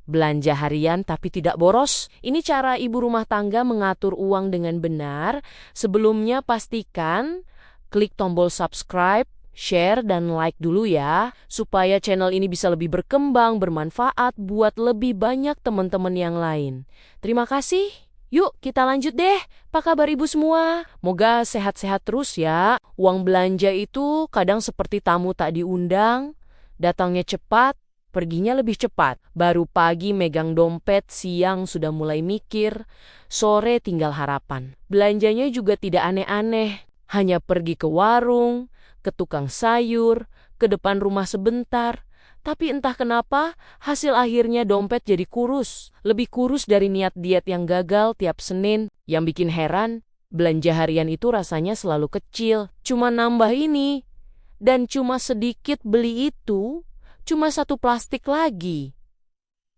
Belanja harian tapi tidak boros. Ini cara ibu rumah tangga mengatur uang dengan benar. Sebelumnya pastikan klik tombol subscribe, share, dan like dulu ya, supaya channel ini bisa lebih berkembang, bermanfaat buat lebih banyak teman-teman yang lain. Terima kasih. Yuk kita lanjut deh. Apa kabar ibu semua? Moga sehat-sehat terus ya. Uang belanja itu kadang seperti tamu tak diundang, datangnya cepat, perginya lebih cepat. Baru pagi megang dompet, siang sudah mulai mikir, sore tinggal harapan. Belanjanya juga tidak aneh-aneh, hanya pergi ke warung, ke tukang sayur, ke depan rumah sebentar. Tapi entah kenapa, hasil akhirnya dompet jadi kurus. Lebih kurus dari niat diet yang gagal tiap Senin. Yang bikin heran, belanja harian itu rasanya selalu kecil. Cuma nambah ini. Dan cuma sedikit beli itu, cuma satu plastik lagi.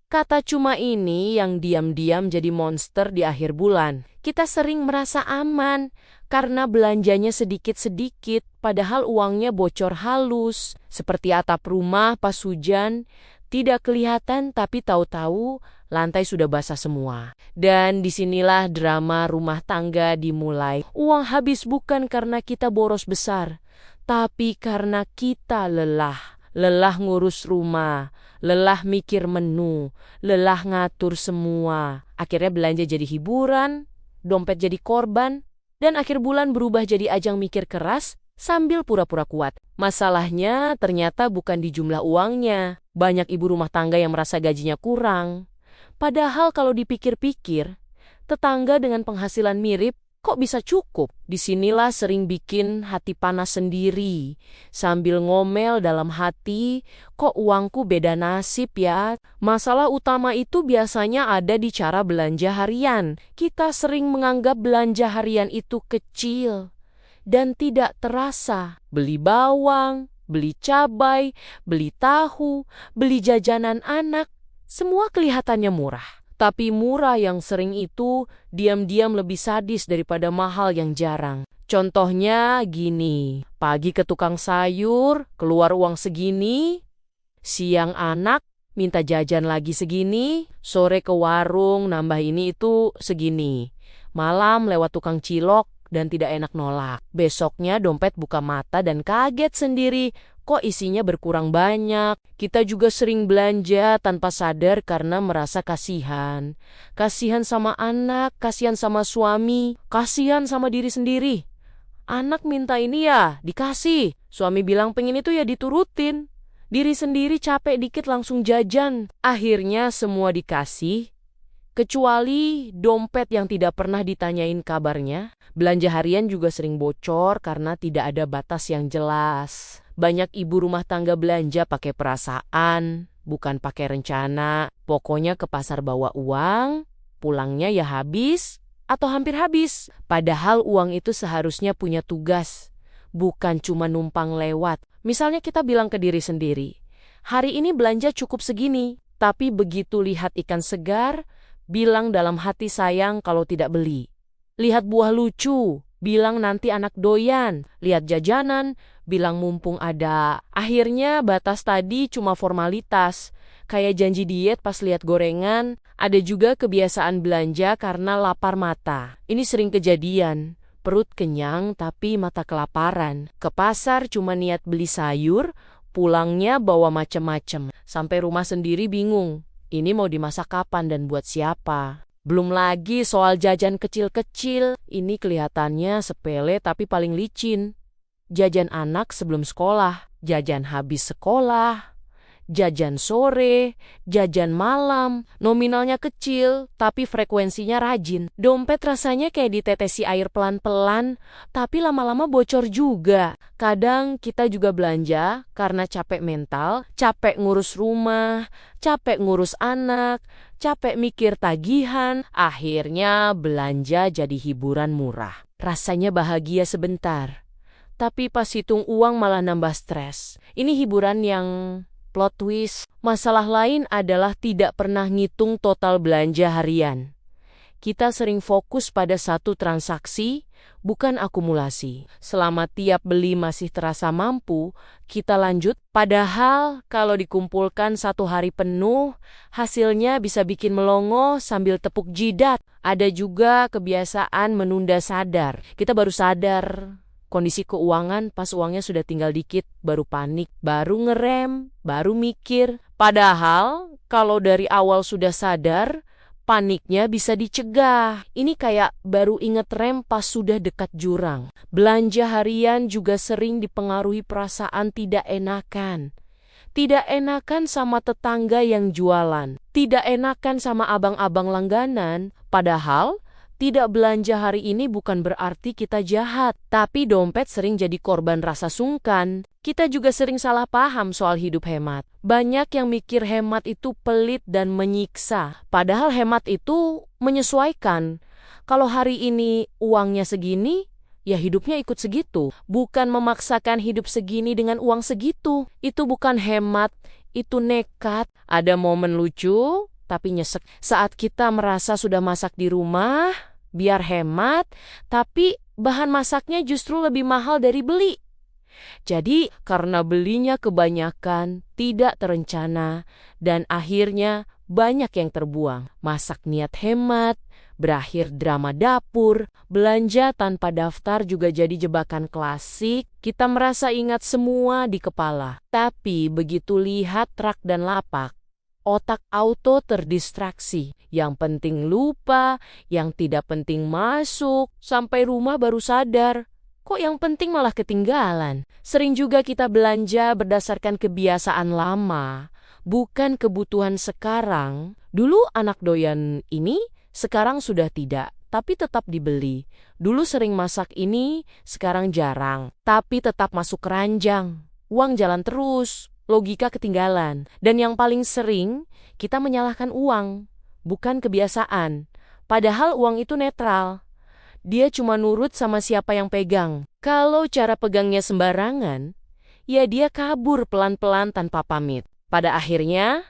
Kata cuma ini yang diam-diam jadi monster di akhir bulan. Kita sering merasa aman karena belanjanya sedikit-sedikit, padahal uangnya bocor halus. Seperti atap rumah pas hujan, tidak kelihatan tapi tahu-tahu lantai sudah basah semua. Dan disinilah drama rumah tangga dimulai. Uang habis bukan karena kita boros besar, tapi karena kita lelah. Lelah ngurus rumah, lelah mikir menu, lelah ngatur semua. Akhirnya belanja jadi hiburan, dompet jadi korban, dan akhir bulan berubah jadi ajang mikir keras sambil pura-pura kuat. Masalahnya ternyata bukan di jumlah uangnya. Banyak ibu rumah tangga yang merasa gajinya kurang. Padahal kalau dipikir-pikir, tetangga dengan penghasilan mirip kok bisa cukup? Disinilah sering bikin hati panas sendiri. Sambil ngomel dalam hati, kok uangku beda nasib ya? Masalah utama itu biasanya ada di cara belanja harian. Kita sering menganggap belanja harian itu kecil dan tidak terasa. Beli bawang, beli cabai, beli tahu, beli jajanan anak, semua kelihatannya murah. Tapi murah yang sering itu diam-diam lebih sadis daripada mahal yang jarang. Contohnya gini, pagi ke tukang sayur, keluar uang segini, siang anak minta jajan lagi segini, sore ke warung nambah ini itu segini, malam lewat tukang cilok dan tidak enak nolak. Besoknya dompet buka mata dan kaget sendiri. Kok isinya berkurang banyak? Kita juga sering belanja tanpa sadar karena merasa kasihan. Kasihan sama anak, kasihan sama suami, kasihan sama diri sendiri. Anak minta ini ya, dikasih. Suami bilang pengen itu ya diturutin. Diri sendiri capek dikit langsung jajan. Akhirnya semua dikasih, kecuali dompet yang tidak pernah ditanyain kabarnya. Belanja harian juga sering bocor karena tidak ada batas yang jelas. Banyak ibu rumah tangga belanja pakai perasaan, bukan pakai rencana. Pokoknya ke pasar bawa uang, pulangnya ya habis atau hampir habis. Padahal uang itu seharusnya punya tugas, bukan cuma numpang lewat. Misalnya kita bilang ke diri sendiri, hari ini belanja cukup segini, tapi begitu lihat ikan segar, bilang dalam hati sayang kalau tidak beli. Lihat buah lucu, bilang nanti anak doyan. Lihat jajanan, bilang mumpung ada. Akhirnya batas tadi cuma formalitas. Kayak janji diet pas lihat gorengan. Ada juga kebiasaan belanja karena lapar mata. Ini sering kejadian. Perut kenyang tapi mata kelaparan. Ke pasar cuma niat beli sayur, pulangnya bawa macem-macem. Sampai rumah sendiri bingung. Ini mau dimasak kapan dan buat siapa? Belum lagi soal jajan kecil-kecil. Ini kelihatannya sepele tapi paling licin. Jajan anak sebelum sekolah, jajan habis sekolah, jajan sore, jajan malam. Nominalnya kecil tapi frekuensinya rajin. Dompet rasanya kayak ditetesi air pelan-pelan tapi lama-lama bocor juga. Kadang kita juga belanja karena capek mental, capek ngurus rumah, capek ngurus anak, capek mikir tagihan. Akhirnya belanja jadi hiburan murah. Rasanya bahagia sebentar, tapi pas hitung uang malah nambah stres. Ini hiburan yang plot twist. Masalah lain adalah tidak pernah ngitung total belanja harian. Kita sering fokus pada satu transaksi, bukan akumulasi. Selama tiap beli masih terasa mampu, kita lanjut. Padahal kalau dikumpulkan satu hari penuh, hasilnya bisa bikin melongo sambil tepuk jidat. Ada juga kebiasaan menunda sadar. Kita baru sadar kondisi keuangan pas uangnya sudah tinggal dikit, baru panik, baru ngerem, baru mikir. Padahal kalau dari awal sudah sadar, paniknya bisa dicegah. Ini kayak baru inget rem pas sudah dekat jurang. Belanja harian juga sering dipengaruhi perasaan tidak enakan. Tidak enakan sama tetangga yang jualan. Tidak enakan sama abang-abang langganan. Padahal tidak belanja hari ini bukan berarti kita jahat, tapi dompet sering jadi korban rasa sungkan. Kita juga sering salah paham soal hidup hemat. Banyak yang mikir hemat itu pelit dan menyiksa, padahal hemat itu menyesuaikan. Kalau hari ini uangnya segini, ya hidupnya ikut segitu. Bukan memaksakan hidup segini dengan uang segitu. Itu bukan hemat, itu nekat. Ada momen lucu tapi nyesek. Saat kita merasa sudah masak di rumah, biar hemat, tapi bahan masaknya justru lebih mahal dari beli. Jadi karena belinya kebanyakan, tidak terencana, dan akhirnya banyak yang terbuang. Masak niat hemat, berakhir drama dapur, belanja tanpa daftar juga jadi jebakan klasik. Kita merasa ingat semua di kepala. Tapi begitu lihat truk dan lapak, otak auto terdistraksi. Yang penting lupa, yang tidak penting masuk. Sampai rumah baru sadar, kok yang penting malah ketinggalan. Sering juga kita belanja berdasarkan kebiasaan lama, bukan kebutuhan sekarang. Dulu anak doyan ini, sekarang sudah tidak, tapi tetap dibeli. Dulu sering masak ini, sekarang jarang, tapi tetap masuk keranjang. Uang jalan terus. Logika ketinggalan. Dan yang paling sering, kita menyalahkan uang, bukan kebiasaan. Padahal uang itu netral. Dia cuma nurut sama siapa yang pegang. Kalau cara pegangnya sembarangan, ya dia kabur pelan-pelan tanpa pamit. Pada akhirnya,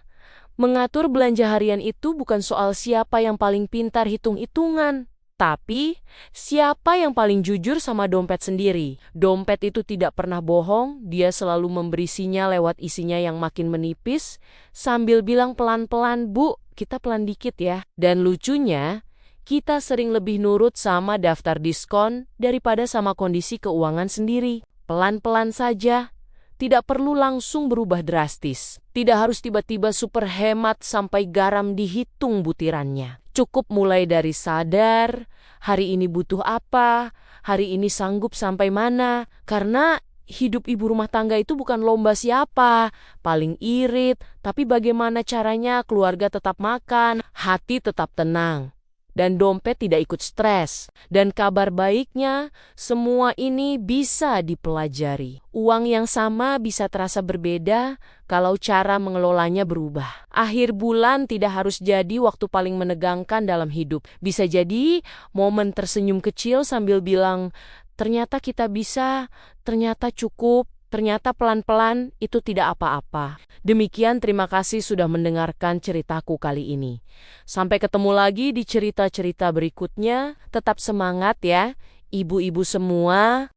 mengatur belanja harian itu bukan soal siapa yang paling pintar hitung-hitungan, tapi siapa yang paling jujur sama dompet sendiri. Dompet itu tidak pernah bohong, dia selalu memberi sinyal lewat isinya yang makin menipis, sambil bilang pelan-pelan, "Bu, kita pelan dikit ya." Dan lucunya, kita sering lebih nurut sama daftar diskon daripada sama kondisi keuangan sendiri. Pelan-pelan saja, tidak perlu langsung berubah drastis. Tidak harus tiba-tiba super hemat sampai garam dihitung butirannya. Cukup mulai dari sadar, hari ini butuh apa, hari ini sanggup sampai mana. Karena hidup ibu rumah tangga itu bukan lomba siapa paling irit, tapi bagaimana caranya keluarga tetap makan, hati tetap tenang, dan dompet tidak ikut stres. Dan kabar baiknya, semua ini bisa dipelajari. Uang yang sama bisa terasa berbeda kalau cara mengelolanya berubah. Akhir bulan tidak harus jadi waktu paling menegangkan dalam hidup. Bisa jadi momen tersenyum kecil sambil bilang, ternyata kita bisa, ternyata cukup, ternyata pelan-pelan itu tidak apa-apa. Demikian, terima kasih sudah mendengarkan ceritaku kali ini. Sampai ketemu lagi di cerita-cerita berikutnya. Tetap semangat ya, ibu-ibu semua.